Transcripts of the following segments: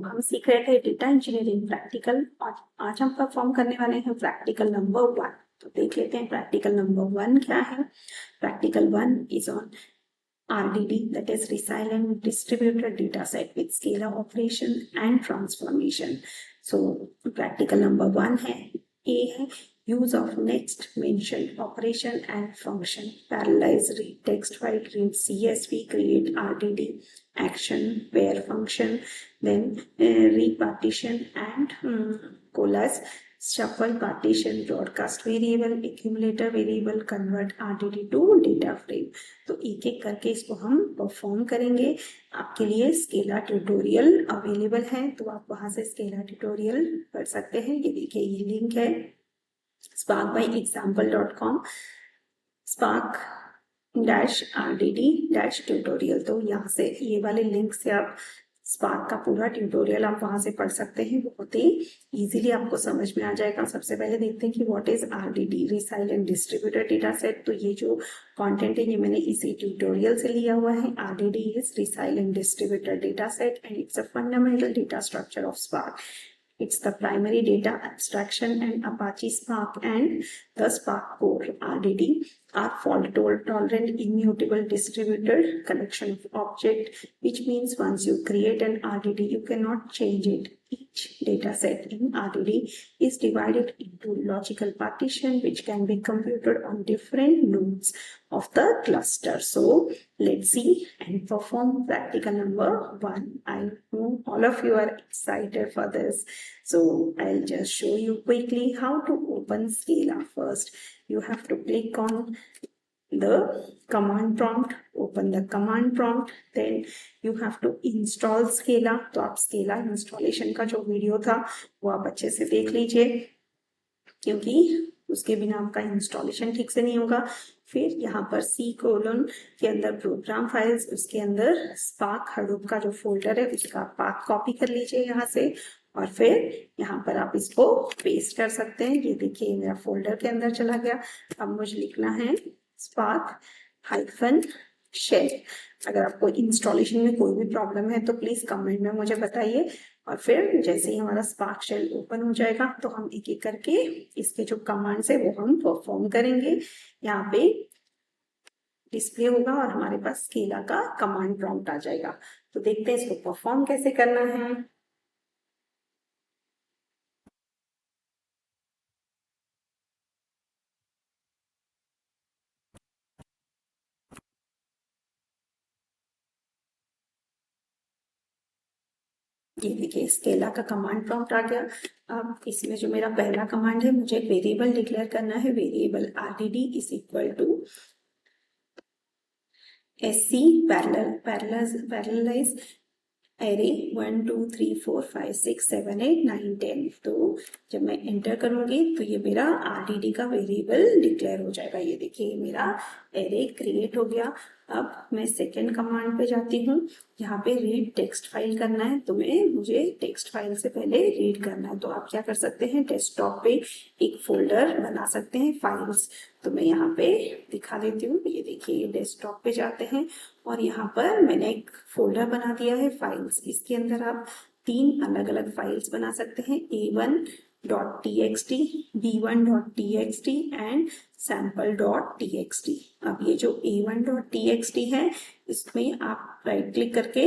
हम सीख रहे थे डेटा इंजीनियरिंग प्रैक्टिकल और आज हम परफॉर्म करने वाले हैं प्रैक्टिकल नंबर 1। तो देख लेते हैं प्रैक्टिकल नंबर 1 क्या है। Practical 1 is on RDD, that is resilient distributed data set with scalar operation and transformation. So practical number 1 है, A है use of next mentioned operation and function, parallelize, read text file, read CSV, create RDD, action, where function, then repartition and coalesce, shuffle, partition, broadcast variable, accumulator variable, convert RDD to data frame। तो एक एक करके इसको हम perform करेंगे। आपके लिए Scala tutorial available है, तो आप वहां से स्केला ट्यूटोरियल पढ़ सकते हैं। ये देखिए, ये लिंक है spark-by-example.com spark-rdd-tutorial। तो यहाँ से ये वाले लिंक से आप स्पार्क का पूरा ट्यूटोरियल आप वहां से पढ़ सकते हैं। बहुत ही इजीली आपको समझ में आ जाएगा। सबसे पहले देखते हैं कि what is RDD, resilient distributed data set. तो ये जो कंटेंट है ये मैंने इसी ट्यूटोरियल से लिया हुआ है। RDD is resilient distributed data set and it's a fundamental data structure of spark. It's the primary data abstraction, and Apache Spark and the Spark core RDD are fault-tolerant, immutable, distributed collection of objects, which means once you create an RDD, you cannot change it. Each data set in RDD is divided into logical partition, which can be computed on different nodes of the cluster. So let's see and perform practical number 1. I know all of you are excited for this. So I'll just show you quickly how to open Scala. First, you have to click on the command prompt, open the command prompt, then you have to install Scala। तो आप Scala installation का जो video था वो आप अच्छे से देख लीजिए, क्योंकि उसके बिना आपका इंस्टॉलेशन ठीक से नहीं होगा। फिर यहाँ पर C कोलन के अंदर प्रोग्राम फाइल्स, उसके अंदर स्पार्क हडूप का जो फोल्डर है उसका पाथ कॉपी कर लीजिए यहाँ से, और फिर यहाँ पर आप इसको पेस्ट कर सकते हैं। ये देखिए मेरा फोल्डर के अंदर चला गया। अब मुझे लिखना है spark-shell। अगर आपको इंस्टॉलेशन में कोई भी प्रॉब्लम है तो प्लीज कमेंट में मुझे बताइए, और फिर जैसे ही हमारा स्पार्क शेल ओपन हो जाएगा तो हम एक एक करके इसके जो कमांड्स है वो हम परफॉर्म करेंगे। यहाँ पे डिस्प्ले होगा और हमारे पास स्केला का कमांड प्रॉम्प्ट आ जाएगा। तो देखते हैं इसको परफॉर्म कैसे करना है। ये देखिए स्केला का कमांड प्रॉम्प्ट आ गया। अब इसमें जो मेरा पहला कमांड है, मुझे एक वेरिएबल डिक्लेयर करना है। Variable RDD is equal to SC parallelize array 1 2 3 4 5 6 7 8 9 10। तो जब मैं एंटर करूंगी तो ये मेरा आरडीडी का वेरिएबल डिक्लेयर हो जाएगा। ये देखिए मेरा एरे क्रिएट हो गया। अब मैं सेकेंड कमांड पे जाती हूँ। यहाँ पे रीड टेक्स्ट फाइल करना है, तो मुझे टेक्स्ट फाइल से पहले रीड करना है। तो आप क्या कर सकते हैं, डेस्कटॉप पे एक फोल्डर बना सकते हैं फाइल्स। तो मैं यहाँ पे दिखा देती हूँ। ये देखिए डेस्कटॉप पे जाते हैं और यहाँ पर मैंने एक फोल्डर बना दिया है फाइल्स। इसके अंदर आप 3 अलग अलग फाइल्स बना सकते हैं, a1.txt, b1.txt एंड sample.txt। अब ये जो a1.txt है इसमें आप राइट क्लिक करके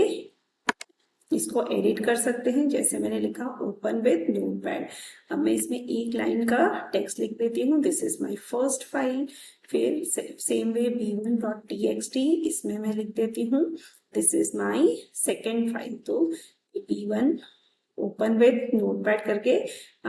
इसको एडिट कर सकते हैं। जैसे मैंने लिखा ओपन विथ नोटपैड। अब मैं इसमें एक लाइन का टेक्स्ट लिख देती हूँ, this is my first file. फिर सेम वे b1.txt इसमें मैं लिख देती हूँ this is my second file. तो b1 ओपन विथ नोटपैड करके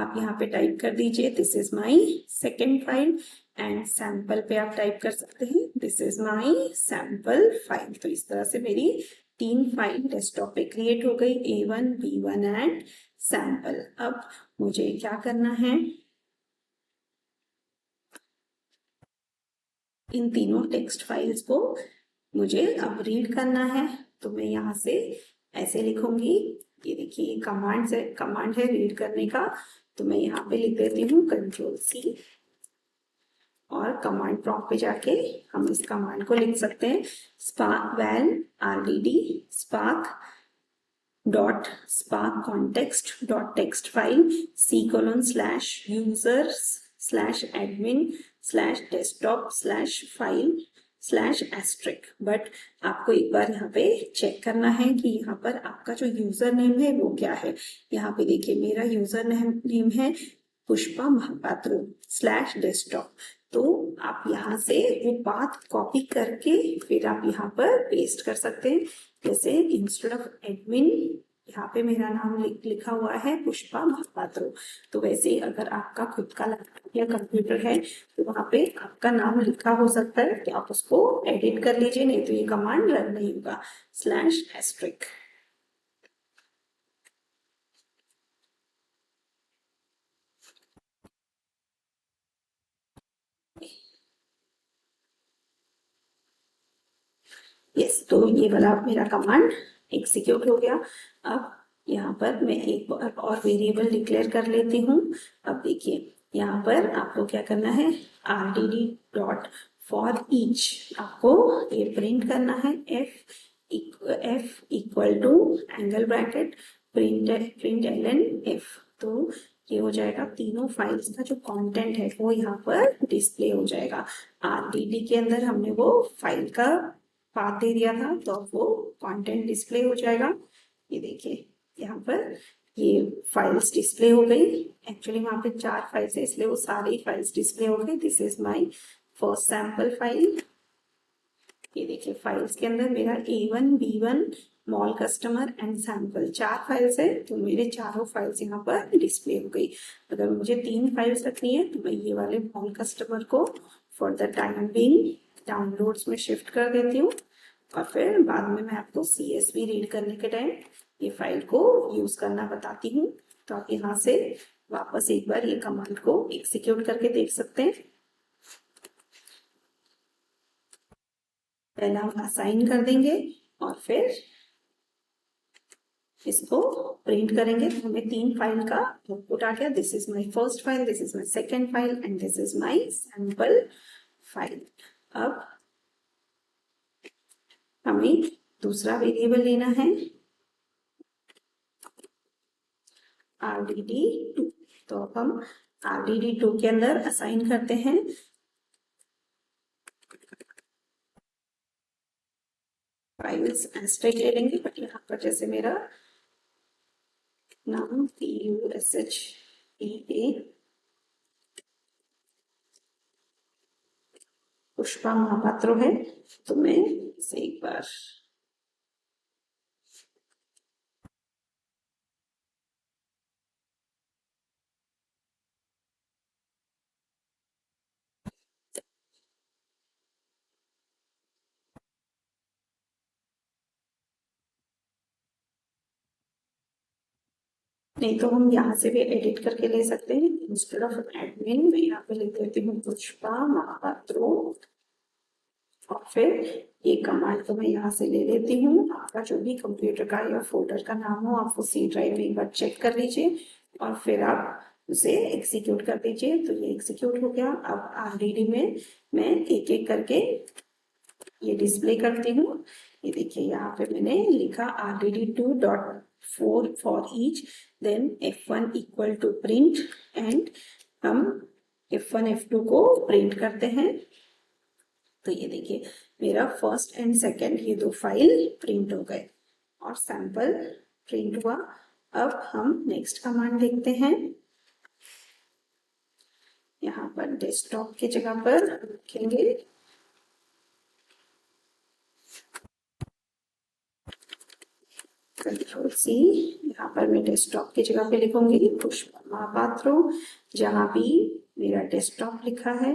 आप यहाँ पे टाइप कर दीजिए this is my second file, and sample पे आप टाइप कर सकते हैं this is my sample file. तो इस तरह से मेरी 3 फाइल डेस्कटॉप पे क्रिएट हो गई, A1, B1 एंड सैंपल। अब मुझे क्या करना है, इन तीनों टेक्स्ट फाइल्स को मुझे अब रीड करना है। तो मैं यहाँ से ऐसे लिखूंगी। ये देखिए कमांड है रीड करने का। तो मैं यहाँ पे लिख देती हूँ Ctrl+C, और कमांड प्रॉम्प्ट पे जाके हम इस कमांड को लिख सकते हैं spark val rdd spark dot spark context dot text file c:/users/admin/desktop/file/**. But आपको एक बार यहाँ पे चेक करना है कि यहाँ पर आपका जो यूजर नेम है वो क्या है। यहाँ पे देखिए मेरा यूजर नेम है पुष्पा महापात्रो /desktop। तो आप यहाँ से वो पाथ कॉपी करके फिर आप यहाँ पर पेस्ट कर सकते हैं। जैसे इंस्टेड ऑफ एडमिन यहाँ पे मेरा नाम लिखा हुआ है पुष्पा महापात्रो, तो वैसे ही अगर आपका खुद का लैपटॉप या कंप्यूटर है तो वहाँ पे आपका नाम लिखा हो सकता है, तो आप उसको एडिट कर लीजिए, नहीं तो ये कमांड रन नहीं होगा /*. यस, तो ये वाला मेरा कमांड एग्जीक्यूट हो गया। अब यहाँ पर मैं एक और वेरिएबल डिक्लेयर कर लेती हूँ। अब देखिए यहाँ पर आपको क्या करना है, rdd डॉट फॉर ईच आपको ये प्रिंट करना है f equal to angle bracket print ln f। तो ये हो जाएगा तीनों फाइल्स का जो कंटेंट है वो यहाँ पर डिस्प्ले हो जाएगा। rdd के अंदर हमने वो फाइल का पाथ दे दिया था, तो अब वो कंटेंट डिस्प्ले हो जाएगा। ये देखिए यहाँ पर ये फाइल्स डिस्प्ले हो गई। एक्चुअली वहाँ पे 4 फाइल्स है इसलिए वो सारी फाइल्स डिस्प्ले हो गई। This is my first sample file. ये देखिए फाइल्स के अंदर मेरा A1 B1 mall customer and sample 4 files है, तो मेरे चारों फाइल्स यहाँ पर डिस्प्ले हो गई। अगर मुझे 3 फाइल्स रखनी है तो मैं ये वाले मॉल कस्टमर को for the time being downloads में शिफ्ट कर देती हूँ, और फिर बाद में मैं आपको CSV रीड करने के टाइम ये फाइल को यूज करना बताती हूँ। तो आप यहाँ से वापस एक बार ये कमांड को एग्जीक्यूट करके देख सकते हैं। पहला हम असाइन कर देंगे और फिर इसको प्रिंट करेंगे, तो हमें 3 फाइल का आउटपुट आ गया। This is my first file, this is my second file and this is my sample file. अब हमें दूसरा वेरिएबल लेना है rdd2। तो अब हम rdd2 के अंदर असाइन करते हैं फाइल्स एस्ट्रिक ले लेंगे, बट यहाँ पर जैसे मेरा नाम PUSHPA पुष्पा महापात्रो है, तो मैं इसे एक बार नहीं तो हम यहाँ से भी एडिट करके ले सकते हैं। इंस्टेड ऑफ एडमिन मैं यहाँ पे लिख देती हूँ पुष्पा महापात्रो, और फिर ये कमांड को मैं यहाँ से ले लेती हूँ। आपका जो भी कंप्यूटर का या फोल्डर का नाम हो आप उसी ड्राइव में एक बार चेक कर लीजिए और फिर आप उसे एग्जीक्यूट कर दीजिए। तो ये एग्जीक्यूट हो गया। अब आरडीडी में मैं एक एक करके ये डिस्प्ले करती हूँ। ये देखिए यहाँ पे मैंने लिखा rdd2 dot for each, then f1 equal to print, and हम f1 f2 को प्रिंट करते हैं। तो ये देखिए मेरा फर्स्ट एंड सेकंड ये 2 फाइल प्रिंट हो गए और सैंपल प्रिंट हुआ। अब हम नेक्स्ट कमांड देखते हैं। यहाँ पर डेस्कटॉप की जगह पर लिखेंगे Ctrl+C। यहाँ पर मैं डेस्कटॉप की जगह पे लिखूंगी पुष्पा महापात्रो, जहाँ भी मेरा डेस्कटॉप लिखा है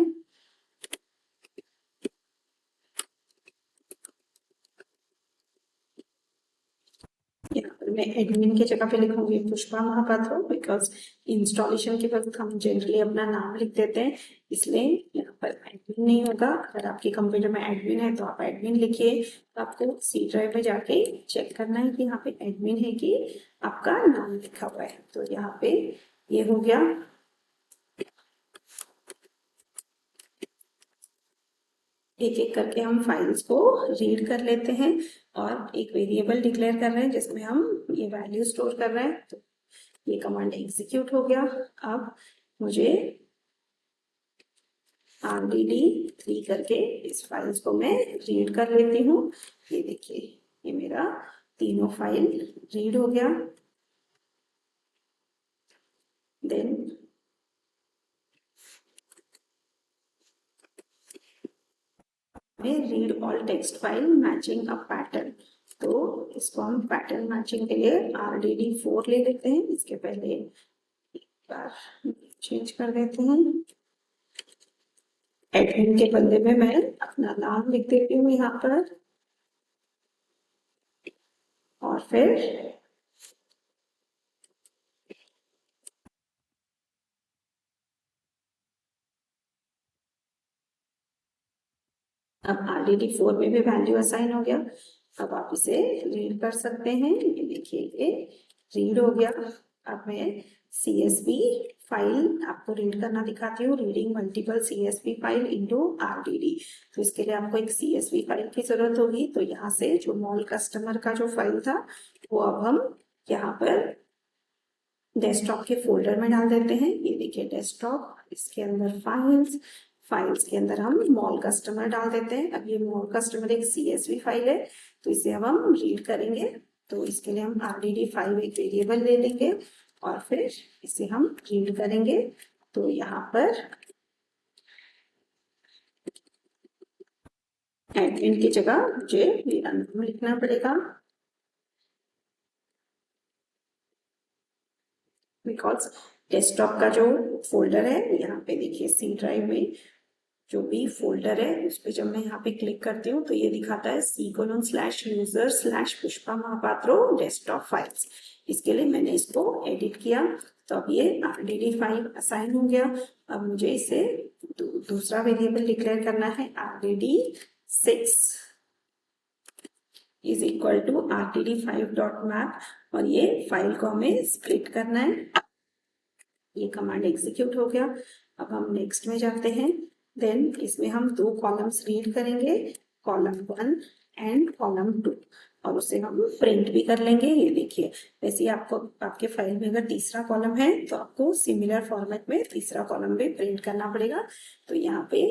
यहाँ पर मैं एडमिन की जगह पे लिखूंगी पुष्पा महापात्रो, बिकॉज इंस्टॉलेशन के वक्त हम जनरली अपना नाम लिख देते हैं, इसलिए यहाँ पर एडमिन नहीं होगा। अगर आपके कंप्यूटर में एडमिन है तो आप एडमिन लिखिए। तो आपको C ड्राइव में जाके चेक करना है कि यहाँ पे एडमिन है कि आपका नाम लिखा हुआ है। तो यहाँ पे ये हो गया। एक एक करके हम फाइल्स को रीड कर लेते हैं और एक वेरिएबल डिक्लेयर कर रहे हैं जिसमें हम ये वैल्यू स्टोर कर रहे हैं। तो ये कमांड एग्जीक्यूट हो गया। अब मुझे RDD3 करके इस फाइल्स को मैं रीड कर लेती हूँ। ये देखिए, ये मेरा तीनों फाइल रीड हो गया। Then read all text file matching a pattern. तो इसको हम पैटर्न मैचिंग के लिए RDD4 ले लेते हैं। इसके पहले एक बार चेंज कर देते हैं। एडमिन के बंदे में मैं अपना नाम लिख देती हूँ यहाँ पर और फिर अब RDD4 में भी वैल्यू असाइन हो गया। अब आप इसे रीड कर सकते हैं। ये देखिए, ये रीड हो गया। अब मैं CSV फाइल आपको रीड करना दिखाती हूँ। Reading multiple CSV file into RDD। तो इसके लिए आपको एक CSV फाइल की जरूरत होगी। तो यहाँ से जो मॉल कस्टमर का जो फाइल था वो अब हम यहाँ पर डेस्कटॉप के फोल्डर में डाल देते हैं। ये देखिए डेस्कटॉप, इसके अंदर फाइल्स के अंदर हम मॉल कस्टमर डाल देते हैं। अब ये मॉल कस्टमर एक CSV फाइल है तो इसे अब हम रीड करेंगे। तो इसके लिए हम RDD5 एक वेरिएबल ले लेंगे और फिर इसे हम रीड करेंगे। तो यहाँ पर एडमिन की जगह मुझे मेरा नाम लिखना पड़ेगा, बिकॉज डेस्कटॉप का जो फोल्डर है यहाँ पे देखिए C ड्राइव में जो भी फोल्डर है उस पर जब मैं यहाँ पे क्लिक करती हूँ तो ये दिखाता है C:/user/पुष्पा महापात्रो डेस्कटॉप फाइल्स। इसके लिए मैंने इसको एडिट किया। तो अब ये RDD5 असाइन हो गया। अब मुझे इसे दूसरा वेरिएबल डिक्लेयर करना है। RDD6 is equal to RDD5.map और ये फाइल को हमें स्प्लिट करना है। ये कमांड एग्जीक्यूट हो गया। अब हम नेक्स्ट में जाते हैं। देन इसमें हम दो कॉलम्स रीड करेंगे, कॉलम 1 एंड कॉलम 2, और उसे हम प्रिंट भी कर लेंगे। ये देखिए, वैसे ही आपको आपके फाइल में अगर तीसरा कॉलम है तो आपको सिमिलर फॉर्मेट में तीसरा कॉलम भी प्रिंट करना पड़ेगा। तो यहाँ पे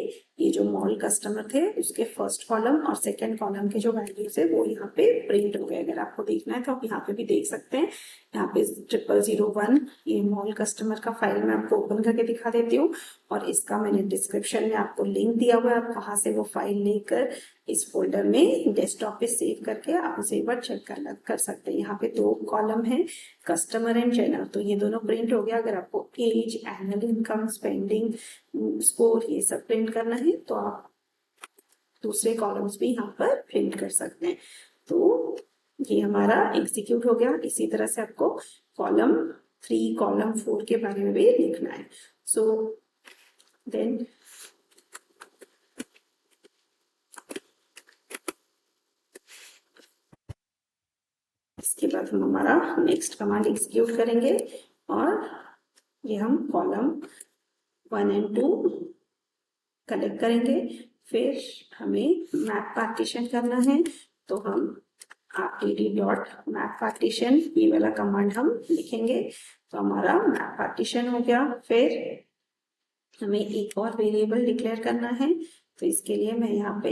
ये जो मॉल कस्टमर थे उसके फर्स्ट कॉलम और सेकेंड कॉलम के जो वैल्यूज है वो यहाँ पे प्रिंट हो गए। अगर आपको देखना है तो आप यहाँ पे भी देख सकते हैं। यहाँ पे 0001 ये मॉल कस्टमर का फाइल मैं आपको ओपन करके दिखा देती हूँ और इसका मैंने डिस्क्रिप्शन में आपको लिंक दिया हुआ है। आप वहां से वो फाइल लेकर इस फोल्डर में डेस्कटॉप पे सेव करके आप उसे एक बार चेक कर सकते हैं। यहाँ पे दो कॉलम है, कस्टमर एंड जेनरल, तो ये दोनों प्रिंट हो गया। अगर आपको age, annual income, spending, score ये सब प्रिंट करना है तो आप दूसरे कॉलम्स भी यहाँ पर प्रिंट कर सकते हैं। तो ये हमारा एग्जीक्यूट हो गया। इसी तरह से आपको कॉलम 3, कॉलम 4 के बारे में भी लिखना है। सो देन इसके बाद हम हमारा नेक्स्ट कमांड एग्जीक्यूट करेंगे और ये हम कॉलम 1 एंड 2 कलेक्ट करेंगे। फिर हमें मैप पार्टीशन करना है तो हम RTD.map पार्टीशन ये वाला कमांड हम लिखेंगे। तो हमारा मैप पार्टीशन हो गया। फिर हमें एक और वेरिएबल डिक्लेयर करना है। तो इसके लिए मैं यहाँ पे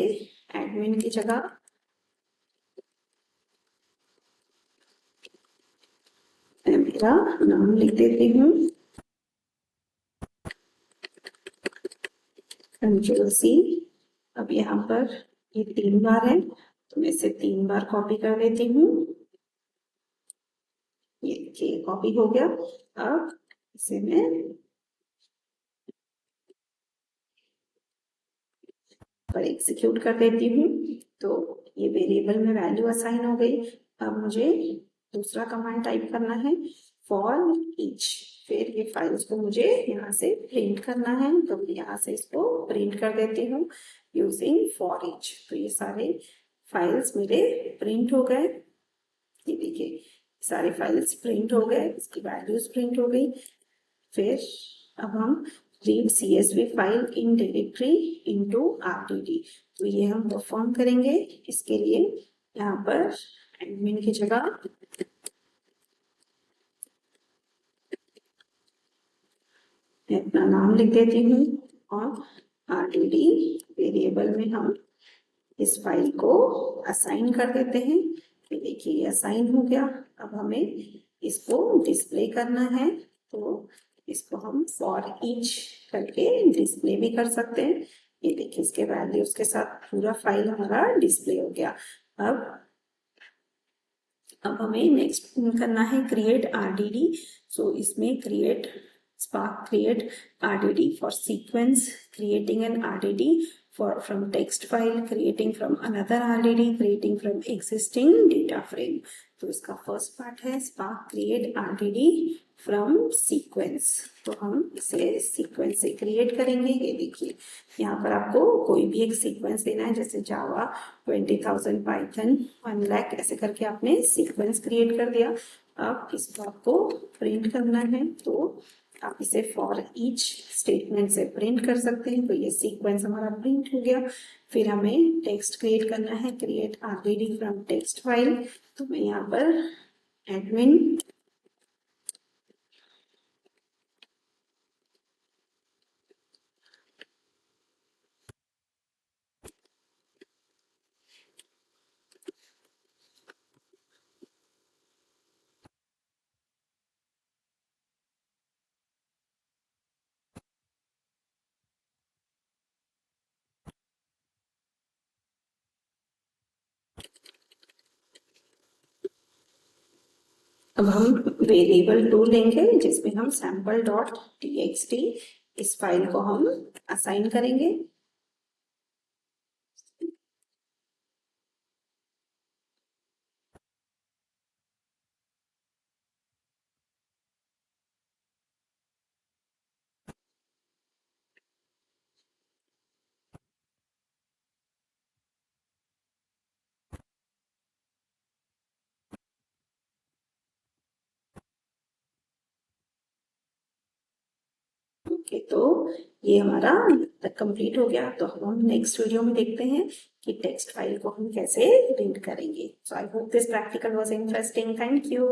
एडमिन की जगह मेरा नाम लिख देती हूँ, Ctrl+C। अब यहाँ पर ये 3 बार है तो मैं इसे 3 बार कॉपी कर देती हूँ। ये देखिए कॉपी हो गया। अब इसे मैं पर एग्जीक्यूट कर देती हूँ। तो ये वेरिएबल में वैल्यू असाइन हो गई। अब मुझे दूसरा कमांड टाइप करना है, फॉर ईच। फिर ये फाइल्स को मुझे यहाँ से प्रिंट करना है तो मैं यहाँ से इसको प्रिंट कर देती हूँ यूजिंग फॉर ईच। तो ये सारे फाइल्स मेरे प्रिंट हो गए। ये देखिए सारे फाइल्स प्रिंट हो गए, इसकी वैल्यूज प्रिंट हो गई। फिर अब हम read CSV file in directory into RDD। तो ये हम परफॉर्म करेंगे। इसके लिए यहाँ पर एडमिन की जगह मैं अपना नाम लिख देती हूँ और RDD वेरिएबल में हम इस फाइल को असाइन कर देते हैं। ये देखिए ये असाइन हो गया। अब हमें इसको डिस्प्ले करना है, तो इसको हम फॉर ईच करके डिस्प्ले भी कर सकते हैं। ये देखिए इसके वैल्यूज के साथ पूरा फाइल हमारा डिस्प्ले हो गया। अब हमें नेक्स्ट करना है क्रिएट RDD। सो इसमें create Spark create RDD for sequence, creating an RDD from text file, creating from another RDD, creating from existing data frame। तो इसका फर्स्ट पार्ट है Spark create RDD from sequence। तो हम इसे sequence से create करेंगे। ये देखिए यहाँ पर आपको कोई भी एक सीक्वेंस देना है, जैसे जावा 20,000, पाइथन 1 लाख, ऐसे करके आपने सीक्वेंस क्रिएट कर दिया। अब इसको आपको प्रिंट करना है, तो आप इसे फॉर ईच स्टेटमेंट से प्रिंट कर सकते हैं। तो ये सीक्वेंस हमारा प्रिंट हो गया। फिर हमें टेक्स्ट क्रिएट करना है, create RDD from text file. तो मैं यहाँ पर एडमिन अब हम वेरिएबल 2 लेंगे जिसमें हम sample.txt इस फाइल को हम असाइन करेंगे। ओके, तो ये हमारा कंप्लीट हो गया। तो हम नेक्स्ट वीडियो में देखते हैं कि टेक्स्ट फाइल को हम कैसे रीड करेंगे। So I hope this practical was interesting. Thank you.